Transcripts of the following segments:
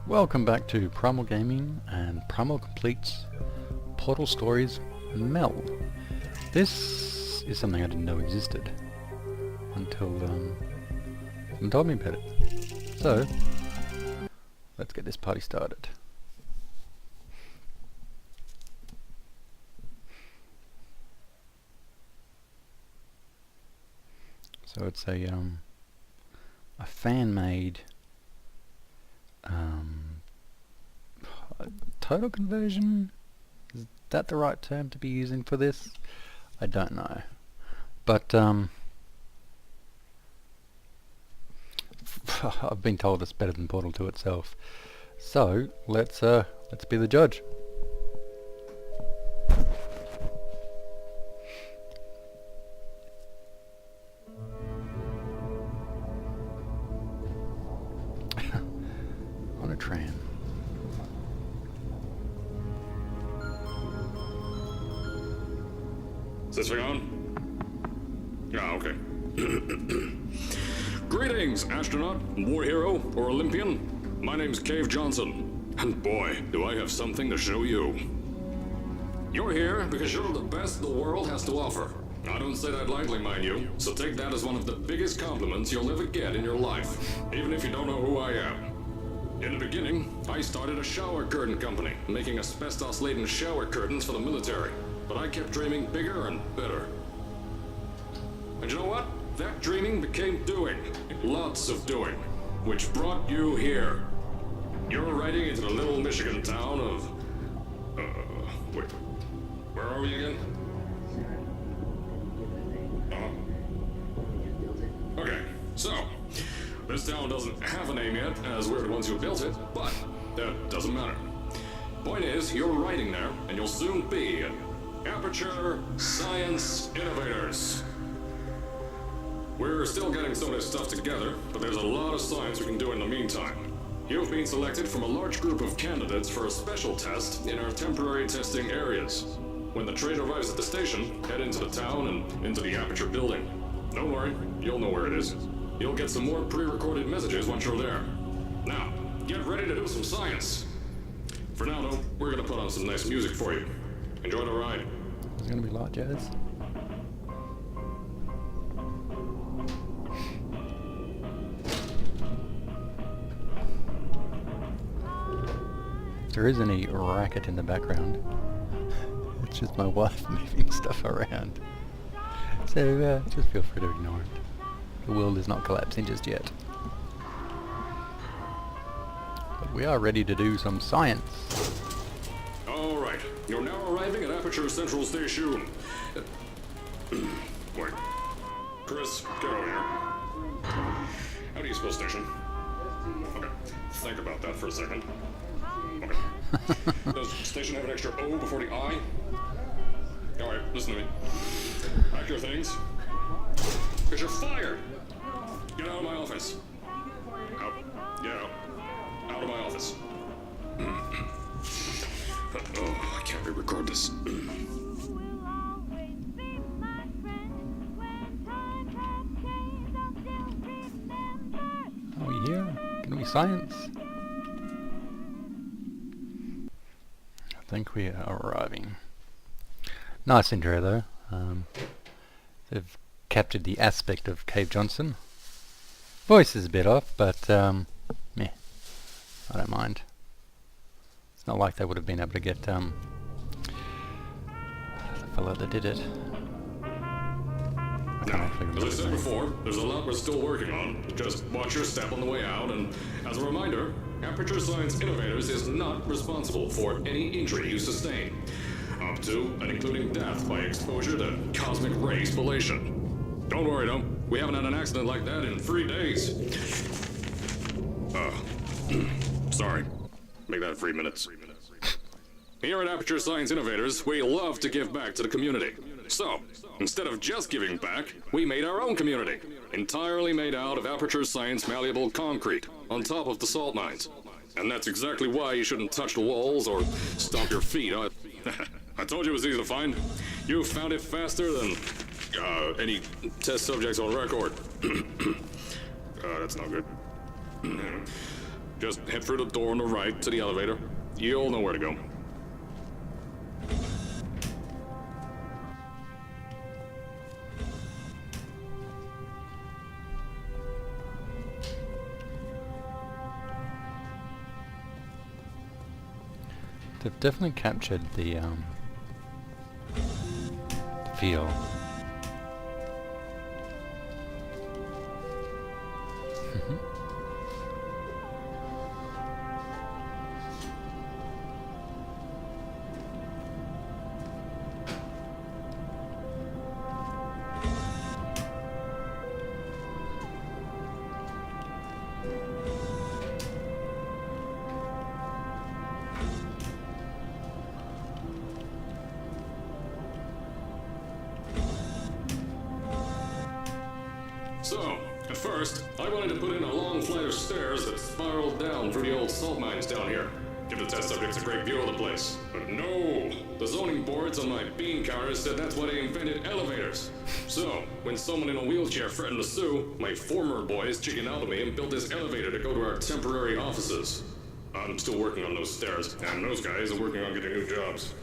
Welcome back to Primal Gaming and Primal Completes Portal Stories Mel. This is something I didn't know existed until someone told me about it. So, let's get this party started. So it's a fan-made total conversion? Is that the right term to be using for this? I don't know. But I've been told it's better than Portal 2 itself. So let's be the judge. On a tram. Is this thing on? Yeah, okay. Greetings, astronaut, war hero, or Olympian. My name's Cave Johnson, and boy, do I have something to show you. You're here because you're the best the world has to offer. I don't say that lightly, mind you, so take that as one of the biggest compliments you'll ever get in your life, even if you don't know who I am. In the beginning, I started a shower curtain company, making asbestos-laden shower curtains for the military. But I kept dreaming bigger and better. And you know what? That dreaming became doing. Lots of doing. Which brought you here. You're riding into the little Michigan town of... wait. Where are we again? Okay, so... this town doesn't have a name yet, as we're the ones who built it, but that doesn't matter. Point is, you're riding there, and you'll soon be at Aperture Science Innovators. We're still getting some of this stuff together, but there's a lot of science we can do in the meantime. You've been selected from a large group of candidates for a special test in our temporary testing areas. When the train arrives at the station, head into the town and into the Aperture building. Don't worry, you'll know where it is. You'll get some more pre-recorded messages once you're there. Now, get ready to do some science. For now, though, we're gonna put on some nice music for you. Enjoy the ride. Is it gonna be light jazz? If there is any racket in the background, it's just my wife moving stuff around. So just feel free to ignore it. The world is not collapsing just yet. But we are ready to do some science. Alright, you're now arriving at Aperture Central Station. Wait. Chris, get over here. How do you spell station? Okay, think about that for a second. Okay. Does station have an extra O before the I? Alright, listen to me. Pack your things. Because you're fired! Get out of my office. Out. Get out. Out of my office. Oh, I can't re-record this. Are we here? Can we science? I think we are arriving. Nice intro though. They've captured the aspect of Cave Johnson. Voice is a bit off, but meh, I don't mind. It's not like they would have been able to get the fellow that did it. Now, as I said before, there's a lot we're still working on. Just watch your step on the way out, and as a reminder, Aperture Science Innovators is not responsible for any injury you sustain, up to and including death by exposure to cosmic ray spallation. Don't worry, though. We haven't had an accident like that in 3 days. Sorry. Make that 3 minutes. Here at Aperture Science Innovators, we love to give back to the community. So, instead of just giving back, we made our own community. Entirely made out of Aperture Science malleable concrete, on top of the salt mines. And that's exactly why you shouldn't touch the walls or stomp your feet. I told you it was easy to find. You found it faster than any test subjects on record. That's not good. Just head through the door on the right to the elevator. You'll know where to go. They've definitely captured the feel. So, at first, I wanted to put in a long flight of stairs that spiraled down through the old salt mines down here. Give the test subjects a great view of the place. But no! The zoning boards on my bean counters said that's why they invented elevators. So, when someone in a wheelchair threatened to sue, my former boys chickened out of me and built this elevator to go to our temporary offices. I'm still working on those stairs, and those guys are working on getting new jobs.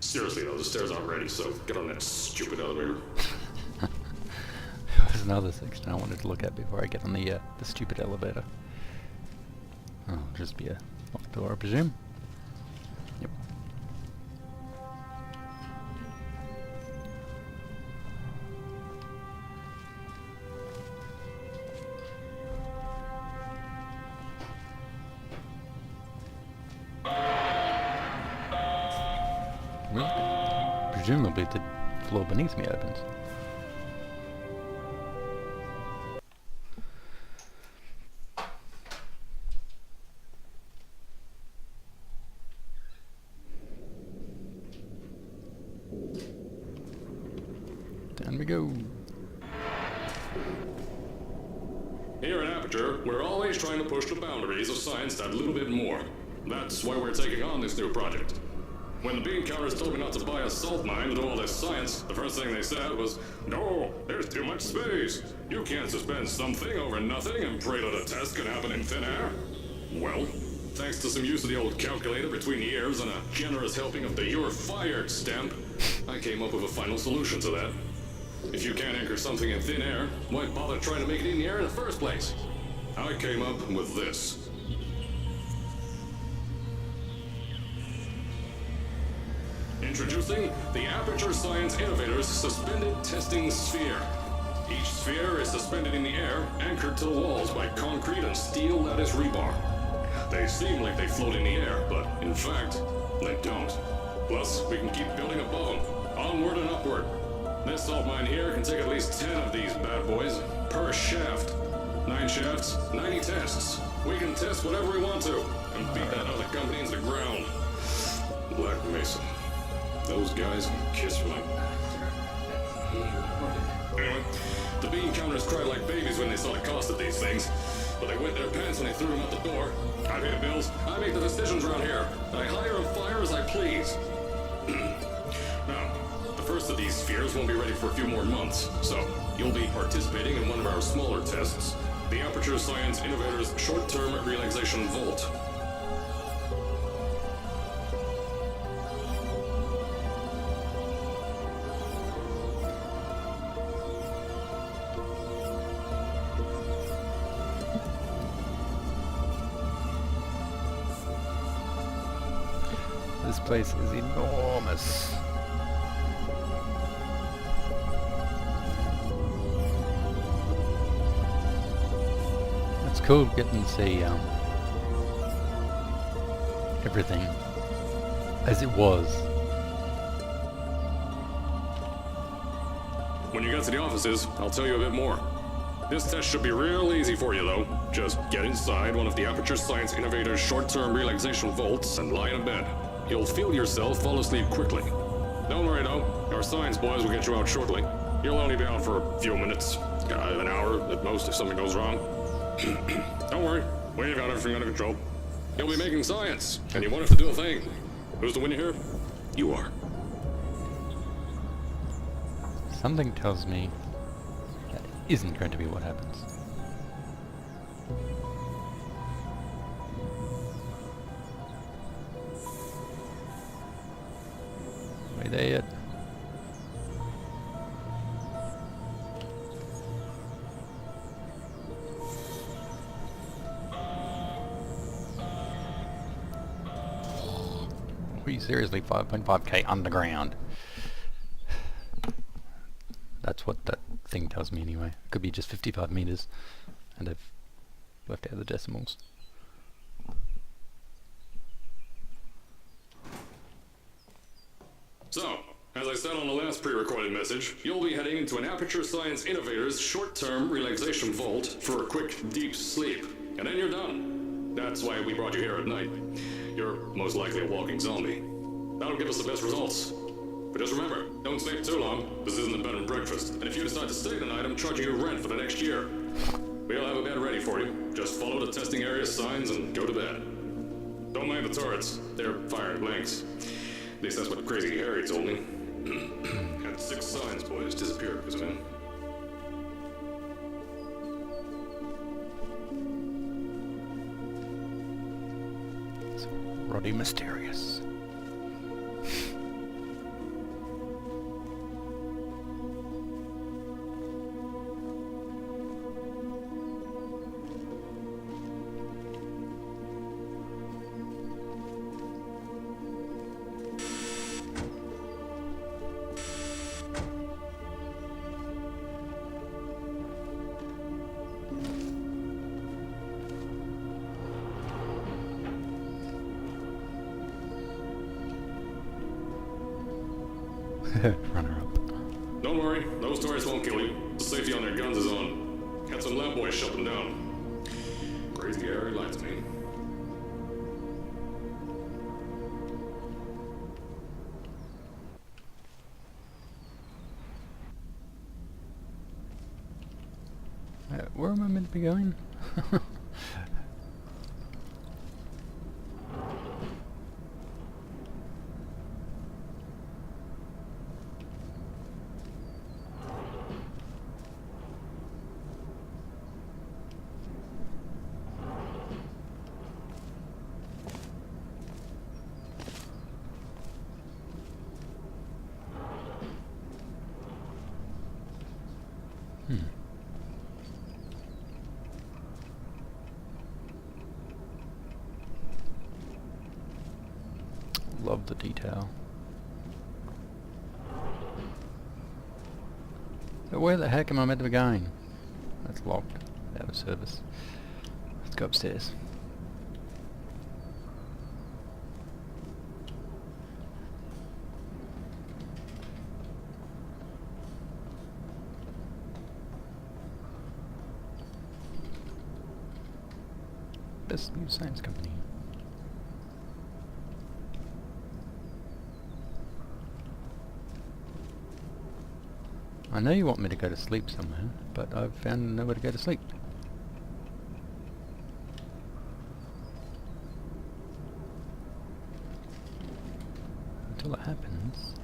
Seriously though, the stairs aren't ready, so get on that stupid elevator. There's another section I wanted to look at before I get on the stupid elevator. Oh, it'll just be a locked door, I presume. Yep. Well, presumably the floor beneath me opens. Down we go. Here at Aperture, we're always trying to push the boundaries of science that little bit more. That's why we're taking on this new project. When the bean counters told me not to buy a salt mine to do all this science, the first thing they said was, "No, there's too much space. You can't suspend something over nothing and pray that a test can happen in thin air." Well, thanks to some use of the old calculator between the ears and a generous helping of the "you're fired" stamp, I came up with a final solution to that. If you can't anchor something in thin air, why bother trying to make it in the air in the first place? I came up with this. Introducing the Aperture Science Innovators Suspended Testing Sphere. Each sphere is suspended in the air, anchored to the walls by concrete and steel lattice rebar. They seem like they float in the air, but in fact, they don't. Plus, we can keep building above them, onward and upward. This salt mine here can take at least 10 of these bad boys per shaft. 9 shafts, 90 tests. We can test whatever we want to and beat that other company into the ground. Black Mesa. Those guys can kiss my... Anyway, the bean counters cried like babies when they saw the cost of these things. But they wet their pants when they threw them out the door. I pay the bills, I make the decisions around here. I hire and fire as I please. Now, the first of these spheres won't be ready for a few more months, so you'll be participating in one of our smaller tests, the Aperture Science Innovators Short-Term Relaxation Vault. This place is enormous. It's cool getting to see everything as it was. When you get to the offices, I'll tell you a bit more. This test should be real easy for you, though. Just get inside one of the Aperture Science Innovators short-term relaxation vaults and lie in a bed. You'll feel yourself fall asleep quickly. Don't worry, though. Our science boys will get you out shortly. You'll only be out for a few minutes. An hour at most if something goes wrong. Don't worry. We've got everything under control. You'll be making science, and you won't have to do a thing. Who's the winner here? You are. Something tells me that isn't going to be what happens. We there yet? We seriously 5.5k underground. That's what that thing tells me anyway. It could be just 55 meters, and I've left out the decimals. So, as I said on the last pre-recorded message, you'll be heading into an Aperture Science Innovators short-term relaxation vault for a quick, deep sleep. And then you're done. That's why we brought you here at night. You're most likely a walking zombie. That'll give us the best results. But just remember, don't stay too long. This isn't a bed and breakfast. And if you decide to stay tonight, I'm charging you rent for the next year. We'll have a bed ready for you. Just follow the testing area signs and go to bed. Don't mind the turrets. They're firing blanks. At least that's what Crazy Harry told me. Had 6 signs, boys, disappeared because of him. It's Roddy Mysterious. Runner up. Don't worry, those turrets won't kill you. The safety on their guns is on. Had some lab boys shut them down. Crazy Harry lied to me. Where am I meant to be going? Love the detail. So where the heck am I meant to be going? That's locked. Out of service. Let's go upstairs. Best new science company. I know you want me to go to sleep somewhere, but I've found nowhere to go to sleep. Until it happens.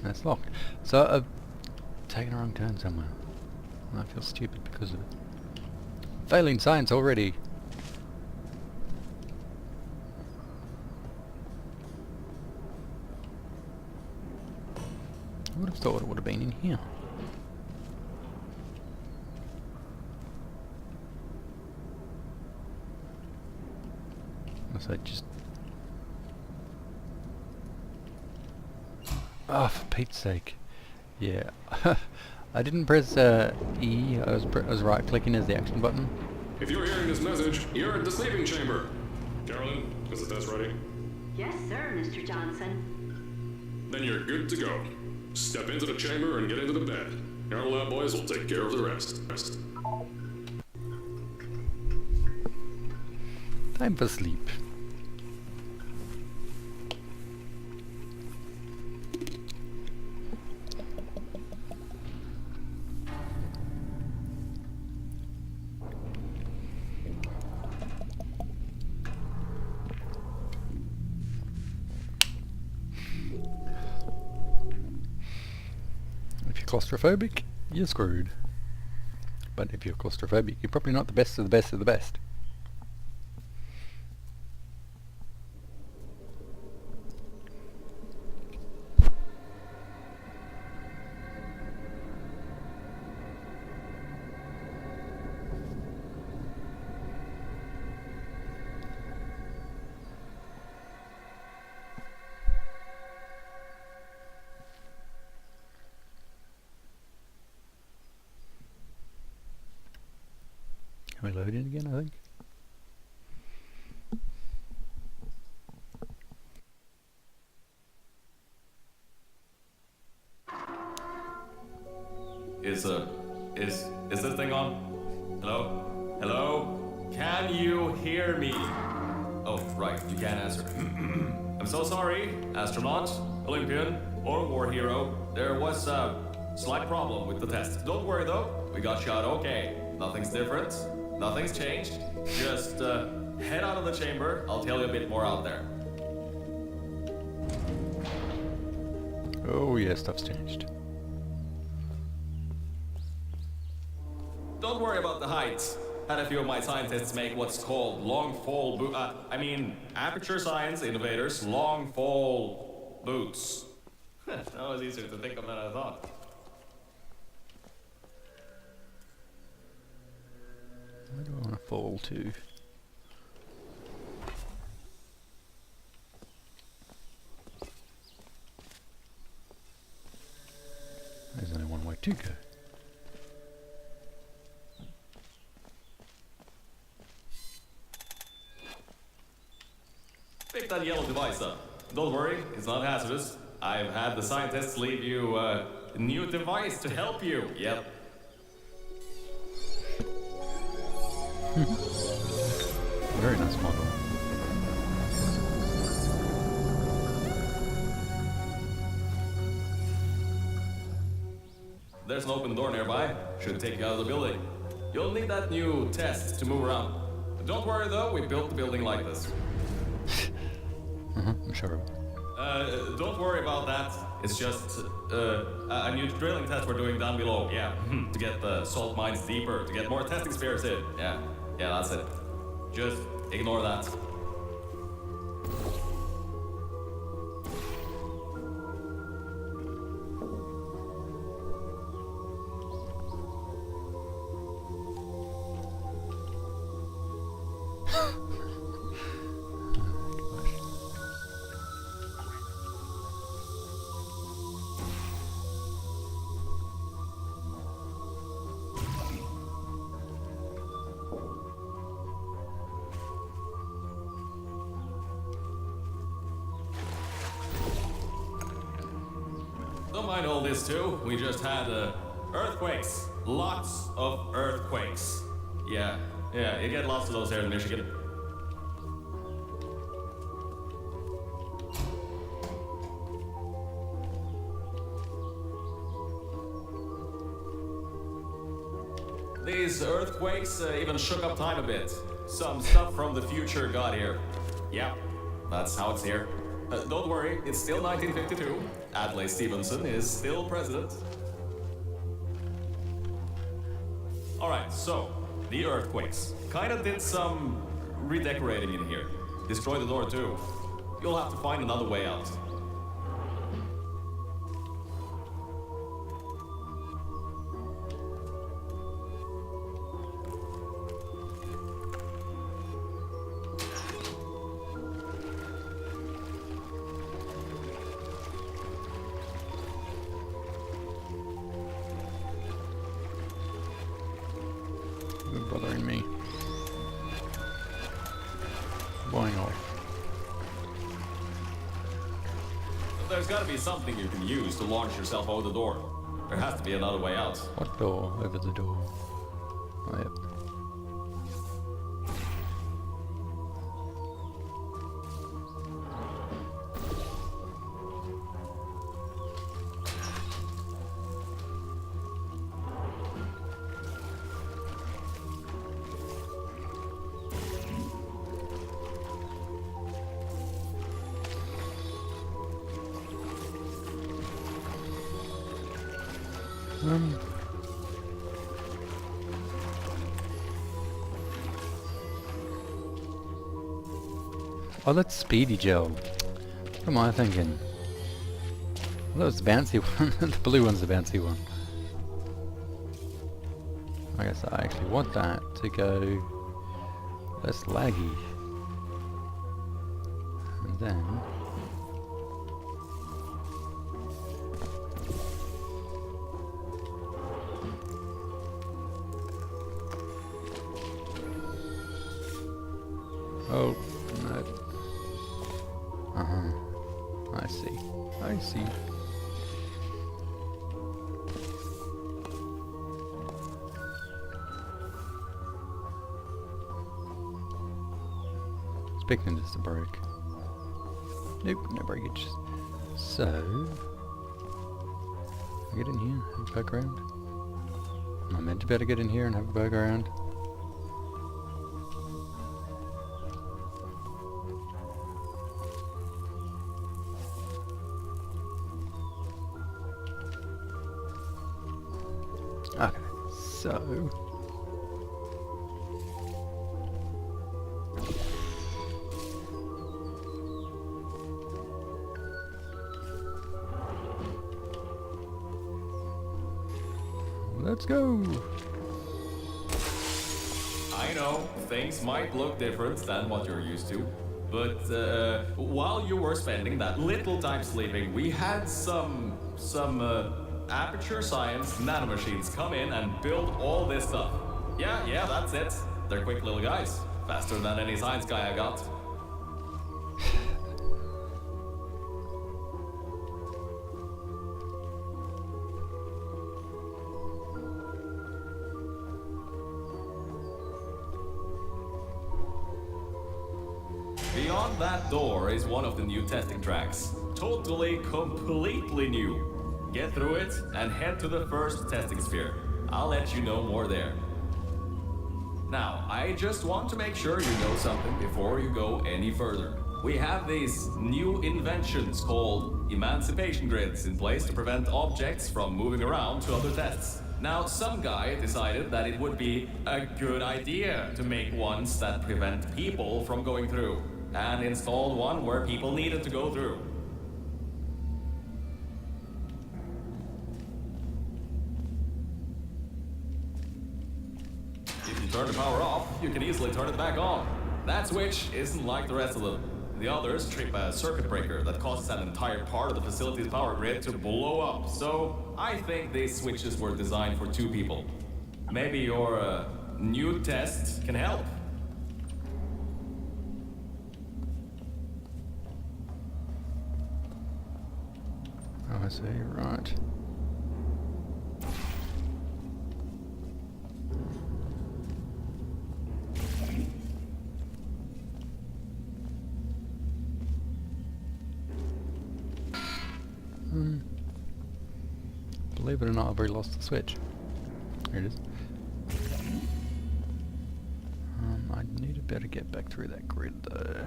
That's locked. So I've taken a wrong turn somewhere. And I feel stupid because of it. Failing science already. I would have thought it would have been in here. Unless I just... Oh, for Pete's sake. Yeah. I didn't press E, I was right clicking as the action button. If you're hearing this message, you're at the sleeping chamber. Carolyn, is the test ready? Yes, sir, Mr. Johnson. Then you're good to go. Step into the chamber and get into the bed. Our lab boys will take care of the rest. Time for sleep. If you're claustrophobic, you're screwed. but if you're claustrophobic, you're probably not the best of the best of the best. Can we load in again, I think? Is this thing on? Hello? Hello? Can you hear me? Oh, right, you can't answer. I'm so sorry, astronaut, Olympian, or war hero. There was a slight problem with the test. Don't worry though, we got shot okay. Nothing's different, nothing's changed. Just head out of the chamber, I'll tell you a bit more out there. Oh yeah, stuff's changed. Don't worry about the height. Had a few of my scientists make what's called long fall aperture science innovators, long fall boots. That was easier to think of than I thought. Where do I want to fall to? There's only one way to go. Pick that yellow device up. Don't worry, it's not hazardous. I've had the scientists leave you a new device to help you. Yep. Very nice model. There's an open door nearby. Should take you out of the building. You'll need that new test to move around. Don't worry though, we built the building like this. I'm sure. Don't worry about that. It's just a new drilling test we're doing down below. Yeah, to get the salt mines deeper, to get more testing spares in. Yeah, that's it. Just ignore that. Don't mind all this too. We just had earthquakes. Lots of earthquakes. Yeah, you get lots of those here in Michigan. These earthquakes even shook up time a bit. Some stuff from the future got here. Yeah, that's how it's here. Don't worry, it's still 1952. Adlai Stevenson is still president. Alright, so, the earthquakes. Kinda did some redecorating in here. Destroyed the door too. You'll have to find another way out. You're bothering me. Going off. There's gotta be something you can use to launch yourself over the door. There has to be another way out. What door? Over the door. Oh, yep. Oh, that's Speedy Gel. What am I thinking? Well, that was the bouncy one. The blue one's the bouncy one. I guess I actually want that to go less laggy. And then... Oh, no. Uh-huh. I see. I see. Expecting this to break. Nope, no breakage. So... I get in here, have a poke around. Am I meant to be able to get in here and have a poke around? Okay, so... Let's go! I know, things might look different than what you're used to. But while you were spending that little time sleeping, we had some aperture science nanomachines come in and build all this stuff. Yeah, that's it. They're quick little guys. Faster than any science guy I got. Beyond that door is one of the new testing tracks. Totally, completely new. Get through it and head to the first testing sphere. I'll let you know more there. Now, I just want to make sure you know something before you go any further. We have these new inventions called emancipation grids in place to prevent objects from moving around to other tests. Now, some guy decided that it would be a good idea to make ones that prevent people from going through, and installed one where people needed to go through. If you turn the power off, you can easily turn it back on. That switch isn't like the rest of them. The others trip a circuit breaker that causes an entire part of the facility's power grid to blow up. So I think these switches were designed for two people. Maybe your new test can help. Oh, I see, right. Believe it or not, I've already lost the switch. Here it is. I need to better get back through that grid though.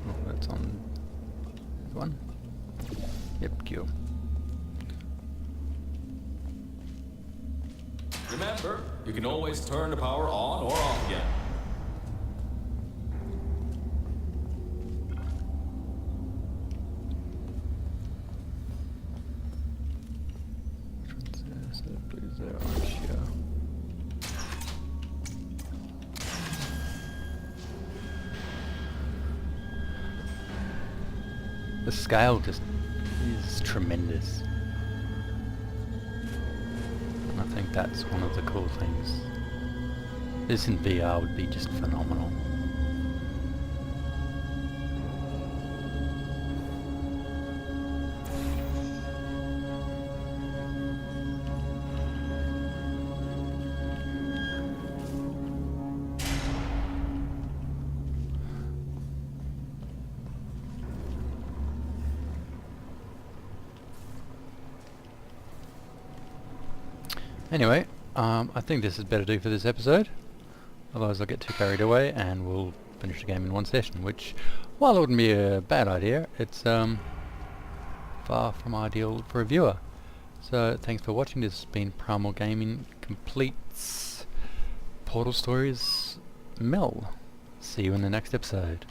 Oh, that's on this one. Yep, cool. Remember, you can always turn the power on or off again. Which one's there? So the blue's there, orange here. The scale just is tremendous. And I think that's one of the cool things. This in VR would be just phenomenal. Anyway, I think this is better to do for this episode. Otherwise I'll get too carried away and we'll finish the game in one session, which, while it wouldn't be a bad idea, it's far from ideal for a viewer. So thanks for watching. This has been Primal Gaming completes Portal Stories Mel. See you in the next episode.